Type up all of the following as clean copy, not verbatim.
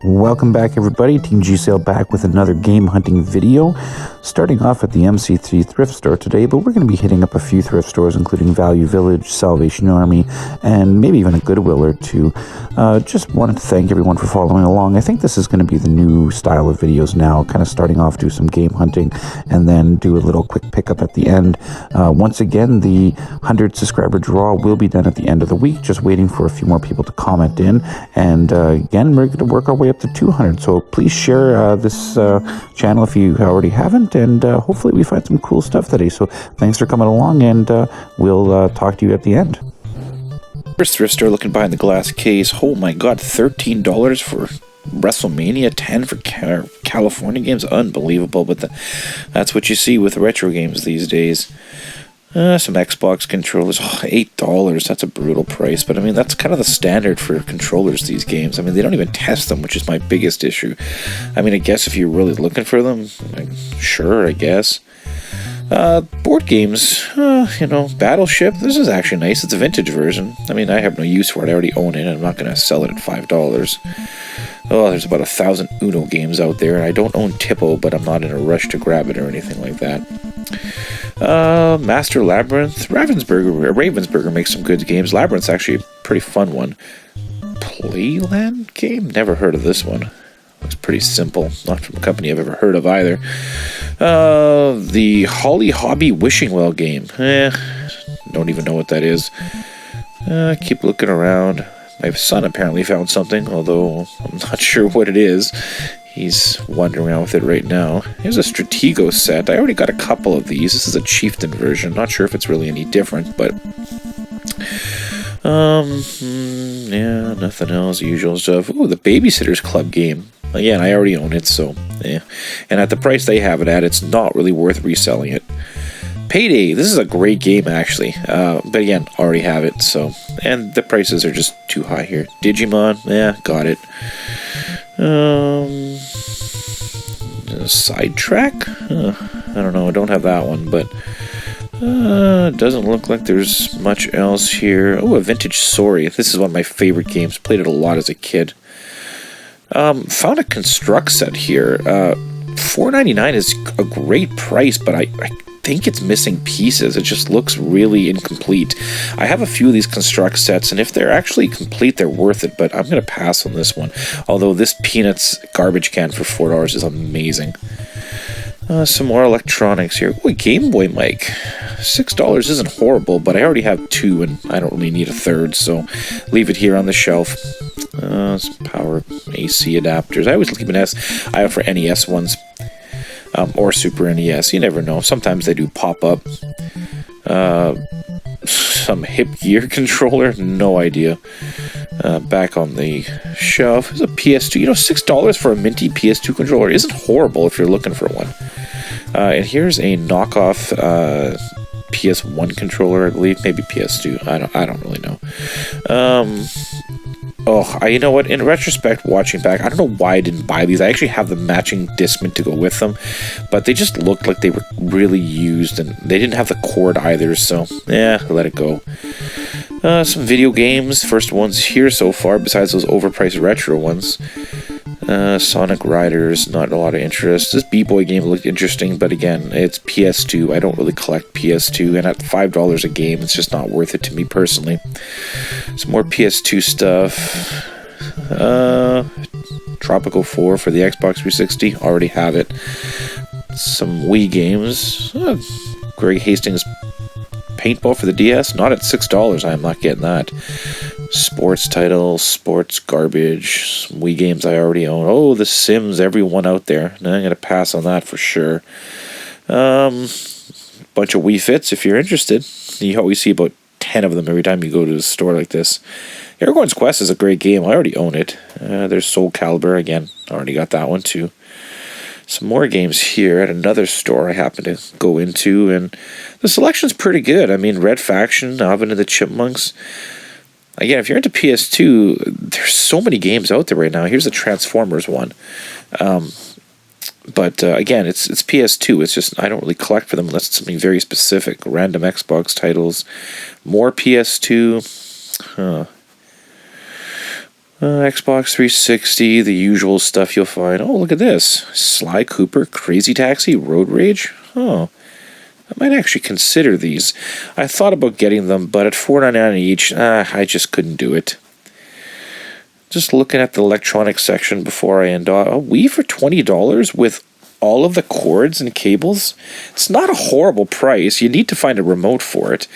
Welcome back, everybody. Team G Sale back with another game hunting video. Starting off at the MC3 thrift store today, but we're going to be hitting up a few thrift stores, including Value Village, Salvation Army, and maybe even a Goodwill or two. Just wanted to thank everyone for following along. I think this is going to be the new style of videos now, kind of starting off, do some game hunting, and then do a little quick pickup at the end. Once again, the 100 subscriber draw will be done at the end of the week, just waiting for a few more people to comment in. And again, we're going to work our way up to 200, so please share this channel if you already haven't, and hopefully we find some cool stuff today. So thanks for coming along, and we'll talk to you at the end. First thrift store, looking behind the glass case. Oh my god, $13 for WrestleMania 10 for California games. Unbelievable, but that's what you see with retro games these days. Some Xbox controllers, $8. That's a brutal price, but I mean, that's kind of the standard for controllers these games. I mean, they don't even test them, which is my biggest issue. I mean, I guess if you're really looking for them, sure, I guess. Board games, Battleship. This is actually nice. It's a vintage version. I mean, I have no use for it. I already own it, and I'm not going to sell it at $5. Oh, there's about 1,000 Uno games out there, and I don't own Tippo, but I'm not in a rush to grab it or anything like that. Master Labyrinth. Ravensburger makes some good games. Labyrinth's actually a pretty fun one. Playland game? Never heard of this one. Looks pretty simple. Not from a company I've ever heard of either. The Holly Hobby Wishing Well game. Don't even know what that is. Keep looking around. My son apparently found something, although I'm not sure what it is. He's wandering around with it right now. Here's a Stratego set. I already got a couple of these. This is a Chieftain version. Not sure if it's really any different, but yeah, nothing else. Usual stuff. Ooh, the Babysitter's Club game. Again, I already own it, so yeah. And at the price they have it at, it's not really worth reselling it. Payday. This is a great game, actually. But again, already have it, so. And the prices are just too high here. Digimon. Yeah, got it. Sidetrack? I don't know, I don't have that one, but it doesn't look like there's much else here. Oh, a vintage Sorry. This is one of my favorite games. Played it a lot as a kid. Found a Construct set here. $4.99 is a great price, but I think it's missing pieces. It just looks really incomplete. I have a few of these Construct sets, and if they're actually complete, they're worth it, but I'm going to pass on this one. Although this Peanuts garbage can for $4 is amazing. Some more electronics here. Oh, a Game Boy mic. $6 isn't horrible, but I already have two, and I don't really need a third, so leave it here on the shelf. Some power AC adapters. I always keep an eye out for NES ones. Or Super NES. You never know. Sometimes they do pop up. Some Hip Gear controller. No idea. Back on the shelf. There's a PS2. $6 for a minty PS2 controller isn't horrible if you're looking for one. And here's a knockoff PS1 controller, I believe. Maybe PS2. I don't really know. You know what? In retrospect, watching back, I don't know why I didn't buy these. I actually have the matching Discman to go with them, but they just looked like they were really used, and they didn't have the cord either, so, let it go. Some video games. First ones here so far, besides those overpriced retro ones. Sonic Riders, not a lot of interest. This B-Boy game looked interesting, but again, it's PS2. I don't really collect PS2, and at $5 a game, it's just not worth it to me personally. Some more PS2 stuff. Tropico 4 for the Xbox 360. Already have it. Some Wii games. Greg Hastings Paintball for the DS. Not at $6. I am not getting that. Sports titles, sports garbage, some Wii games I already own. Oh, The Sims, everyone out there. I'm going to pass on that for sure. Bunch of Wii Fits if you're interested. You always see about 10 of them every time you go to a store like this. Aragorn's Quest is a great game. I already own it. There's Soul Calibur. Again, already got that one too. Some more games here at another store I happen to go into, and the selection's pretty good. I mean, Red Faction, Alvin and the Chipmunks. Again, if you're into PS2, there's so many games out there right now. Here's a Transformers one. But again, it's PS2. It's just I don't really collect for them unless it's something very specific. Random Xbox titles. More PS2. Xbox 360, the usual stuff you'll find. Oh, look at this. Sly Cooper, Crazy Taxi, Road Rage. Oh, I might actually consider these. I thought about getting them, but at $4.99 each, I just couldn't do it. Just looking at the electronics section before I end off. A Wii for $20 with all of the cords and cables. It's not a horrible price. You need to find a remote for it.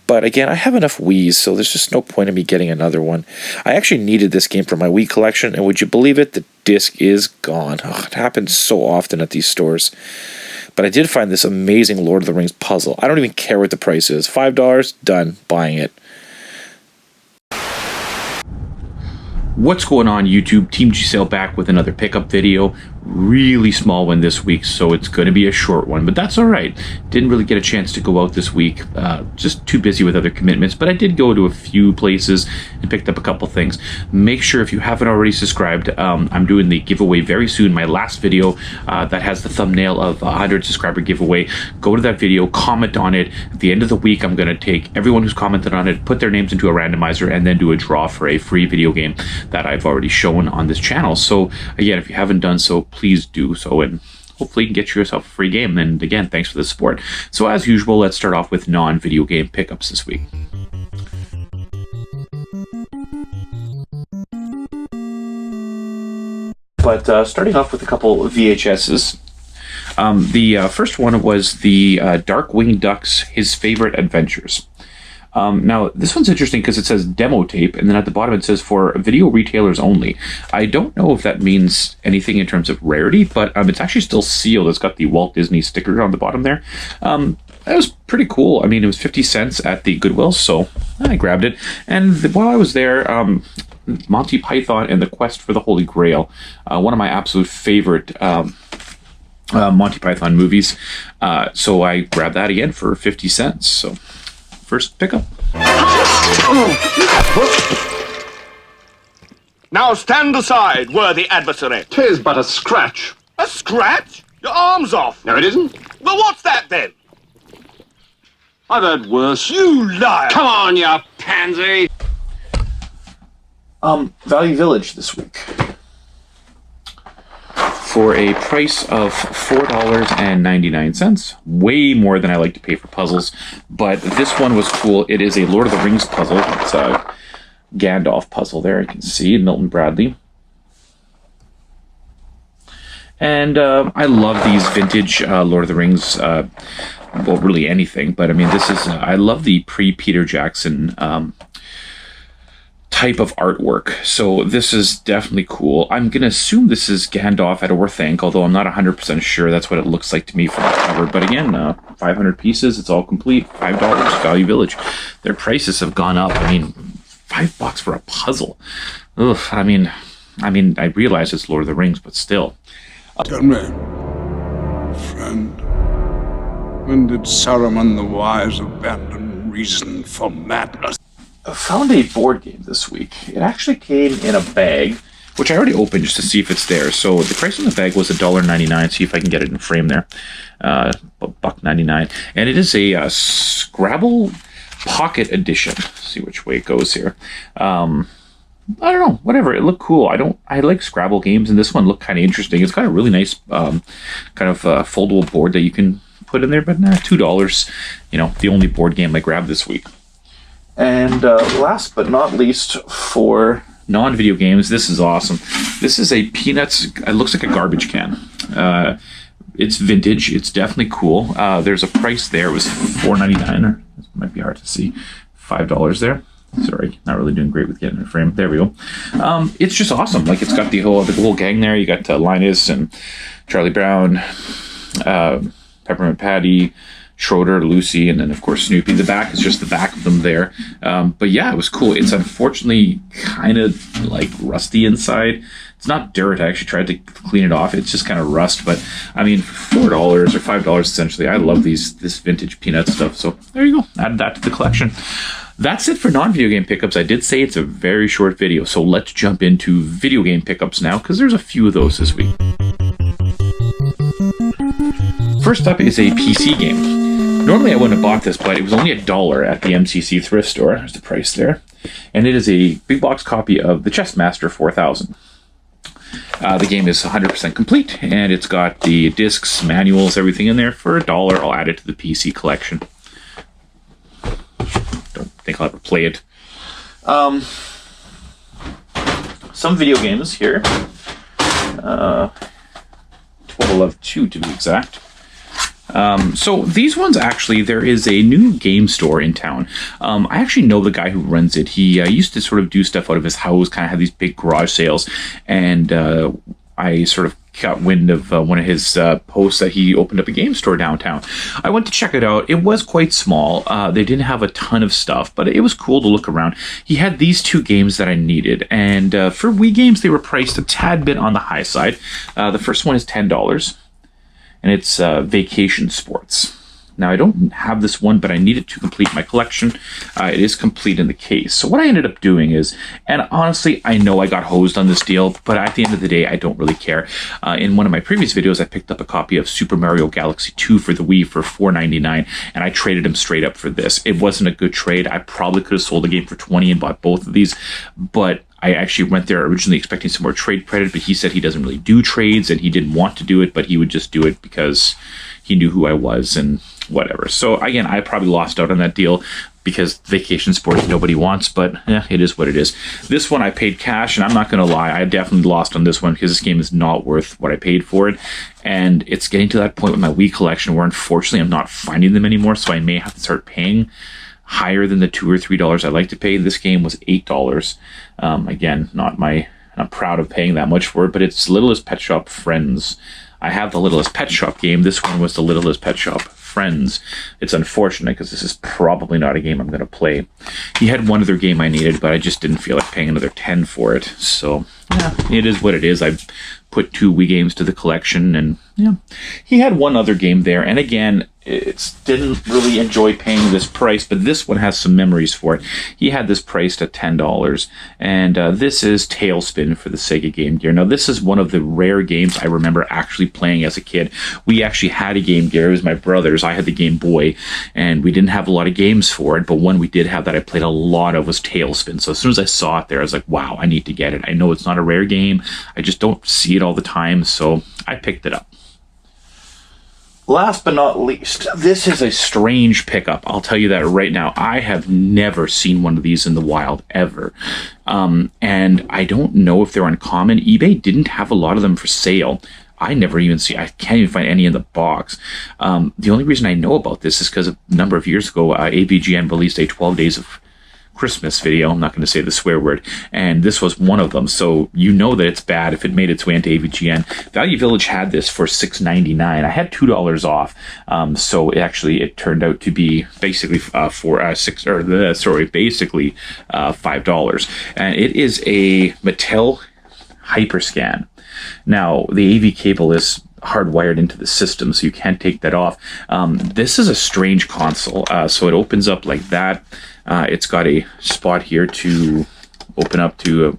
But again, I have enough Wiis, so there's just no point in me getting another one. I actually needed this game for my Wii collection, and would you believe it? The disc is gone. Oh, it happens so often at these stores. But I did find this amazing Lord of the Rings puzzle. I don't even care what the price is. $5, done, buying it. What's going on, YouTube? Team GCL back with another pickup video. Really small one this week, so it's going to be a short one, but that's all right. Didn't really get a chance to go out this week. Just too busy with other commitments, but I did go to a few places and picked up a couple things. Make sure if you haven't already subscribed, I'm doing the giveaway very soon. My last video that has the thumbnail of a 100 subscriber giveaway. Go to that video, comment on it. At the end of the week, I'm going to take everyone who's commented on it, put their names into a randomizer, and then do a draw for a free video game that I've already shown on this channel. So again, if you haven't done so, please do so, and hopefully you can get yourself a free game. And again, thanks for the support. So as usual, let's start off with non-video game pickups this week. But starting off with a couple of VHSs. The first one was the Darkwing Duck's His Favorite Adventures. Now, this one's interesting because it says demo tape, and then at the bottom it says for video retailers only. I don't know if that means anything in terms of rarity, but it's actually still sealed. It's got the Walt Disney sticker on the bottom there. That was pretty cool. I mean, it was 50 cents at the Goodwill, so I grabbed it. And while I was there, Monty Python and the Quest for the Holy Grail, one of my absolute favorite Monty Python movies. So I grabbed that again for 50 cents. So first pickup. Now stand aside, worthy adversary. 'Tis but a scratch. A scratch? Your arm's off. No, it isn't. Well, what's that then? I've heard worse. You liar! Come on, you pansy! Value Village this week. For a price of $4.99. Way more than I like to pay for puzzles, but this one was cool. It is a Lord of the Rings puzzle. It's a Gandalf puzzle there, you can see, Milton Bradley. And I love these vintage Lord of the Rings, well, really anything, but I mean, this is, I love the pre-Peter Jackson type of artwork. So this is definitely cool. I'm going to assume this is Gandalf at Orthanc, although I'm not 100% sure. That's what it looks like to me from the cover. But again, 500 pieces. It's all complete. $5. Value Village. Their prices have gone up. I mean, $5 for a puzzle. Ugh, I mean, I realize it's Lord of the Rings, but still. Tell me, friend, when did Saruman the Wise abandon reason for madness? I found a board game this week. It actually came in a bag, which I already opened just to see if it's there. So the price on the bag was $1.99. See if I can get it in frame there. $1.99. And it is a Scrabble Pocket Edition. Let's see which way it goes here. I don't know. Whatever. It looked cool. I like Scrabble games, and this one looked kind of interesting. It's got a really nice kind of foldable board that you can put in there, but $2. You know, the only board game I grabbed this week. And last but not least, for non-video games, this is awesome. This is a Peanuts, it looks like a garbage can. It's vintage, it's definitely cool. There's a price there, it was $4.99, or this might be hard to see, $5 there. Sorry, not really doing great with getting it framed. There we go. It's just awesome. Like, it's got the whole gang there. You got Linus and Charlie Brown, Peppermint Patty, Schroeder, Lucy, and then of course Snoopy. The back is just the back of them there. But yeah, it was cool. It's unfortunately kind of like rusty inside. It's not dirt. I actually tried to clean it off. It's just kind of rust. But I mean, $4 or $5 essentially. I love this vintage Peanut stuff. So there you go. Added that to the collection. That's it for non-video game pickups. I did say it's a very short video, so let's jump into video game pickups now, because there's a few of those this week. First up is a PC game. Normally I wouldn't have bought this, but it was only $1 at the MCC thrift store. There's the price there. And it is a big box copy of the Chessmaster 4000. The game is 100% complete, and it's got the discs, manuals, everything in there for $1. I'll add it to the PC collection. Don't think I'll ever play it. Some video games here. Total of 2 to be exact. So these ones, actually, there is a new game store in town. I actually know the guy who runs it. He used to sort of do stuff out of his house, kind of had these big garage sales, and I sort of got wind of one of his posts that he opened up a game store downtown. I went to check it out. It was quite small. They didn't have a ton of stuff, but it was cool to look around. He had these 2 games that I needed, and for Wii games, they were priced a tad bit on the high side. The first one is $10. And it's Vacation Sports. Now, I don't have this one, but I need it to complete my collection. It is complete in the case. So what I ended up doing is, and honestly, I know I got hosed on this deal, but at the end of the day, I don't really care. In one of my previous videos, I picked up a copy of Super Mario Galaxy 2 for the Wii for $4.99, and I traded him straight up for this. It wasn't a good trade. I probably could have sold the game for $20 and bought both of these, but I actually went there originally expecting some more trade credit, but he said he doesn't really do trades, and he didn't want to do it, but he would just do it because he knew who I was and whatever. So again, I probably lost out on that deal because Vacation Sports nobody wants, but it is what it is. This one I paid cash, and I'm not going to lie, I definitely lost on this one because this game is not worth what I paid for it. And it's getting to that point with my Wii collection where unfortunately I'm not finding them anymore, so I may have to start paying higher than the $2 or $3 I like to pay. This game was $8. Again, not proud of paying that much for it, but it's Littlest Pet Shop Friends. I have the Littlest Pet Shop game. This one was the Littlest Pet Shop Friends. It's unfortunate because this is probably not a game I'm going to play. He had one other game I needed, but I just didn't feel like paying another $10 for it. So, yeah, it is what it is. I put 2 Wii games to the collection, and yeah, he had one other game there. And again, didn't really enjoy paying this price, but this one has some memories for it. He had this priced at $10, and this is Tailspin for the Sega Game Gear. Now, this is one of the rare games I remember actually playing as a kid. We actually had a Game Gear. It was my brother's. I had the Game Boy, and we didn't have a lot of games for it, but one we did have that I played a lot of was Tailspin. So as soon as I saw it there, I was like, wow, I need to get it. I know it's not a rare game. I just don't see it all the time, so I picked it up. Last but not least, this is a strange pickup. I'll tell you that right now. I have never seen one of these in the wild, ever. And I don't know if they're uncommon. eBay didn't have a lot of them for sale. I can't even find any in the box. The only reason I know about this is because a number of years ago, AVGN released a 12 Days of Christmas video. I'm not going to say the swear word, and this was one of them, so you know that it's bad if it made its way into AVGN. Value Village had this for $6.99. I had $2 off, so it turned out to be basically basically $5, and it is a Mattel Hyperscan. Now, the AV cable is hardwired into the system, so you can't take that off. This is a strange console. So it opens up like that. It's got a spot here to open up to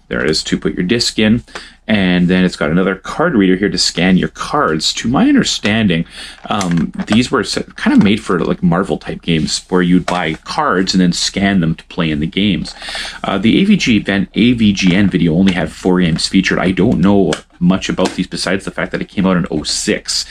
there it is, to put your disc in, and then it's got another card reader here to scan your cards. To my understanding, these were kind of made for like Marvel type games where you'd buy cards and then scan them to play in the games. The AVGN video only had 4 games featured. I don't know much about these besides the fact that it came out in 2006.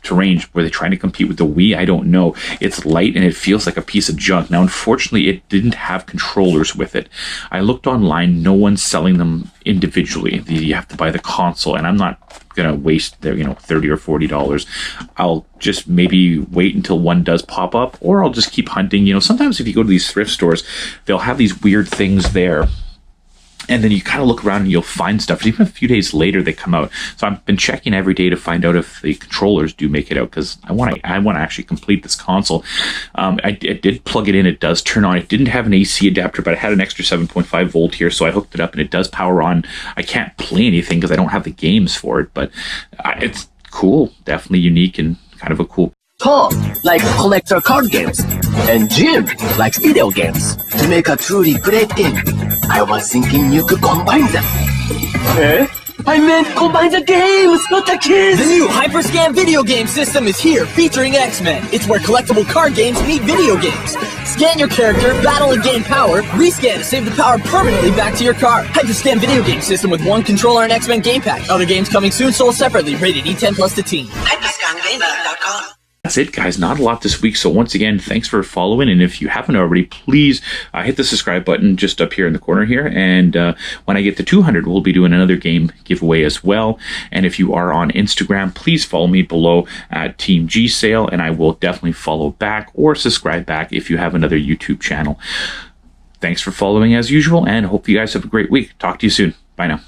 Range, were they trying to compete with the Wii? I don't know. It's light and it feels like a piece of junk. Now, unfortunately, it didn't have controllers with it. I looked online. No one's selling them individually. You have to buy the console, and I'm not gonna waste their $30 or $40. I'll just maybe wait until one does pop up, or I'll just keep hunting. Sometimes if you go to these thrift stores, they'll have these weird things there. And then you kind of look around and you'll find stuff. Even a few days later, they come out. So I've been checking every day to find out if the controllers do make it out, because I want to actually complete this console. I did plug it in. It does turn on. It didn't have an AC adapter, but it had an extra 7.5 volt here, so I hooked it up and it does power on. I can't play anything because I don't have the games for it, but it's cool. Definitely unique and kind of a cool. Tom likes collector card games, and Jim likes video games. To make a truly great game, I was thinking you could combine them. I meant combine the games, not the kids! The new Hyperscan video game system is here, featuring X-Men. It's where collectible card games meet video games. Scan your character, battle and gain power, rescan to save the power permanently back to your card. Hyperscan video game system with one controller and X-Men game pack. Other games coming soon, sold separately, rated E10 plus to teen. HyperscanGamePack.com. That's it, guys. Not a lot this week. So once again, thanks for following. And if you haven't already, please hit the subscribe button just up here in the corner here. And when I get to 200, we'll be doing another game giveaway as well. And if you are on Instagram, please follow me below at Team G Sale, and I will definitely follow back or subscribe back if you have another YouTube channel. Thanks for following as usual, and hope you guys have a great week. Talk to you soon. Bye now.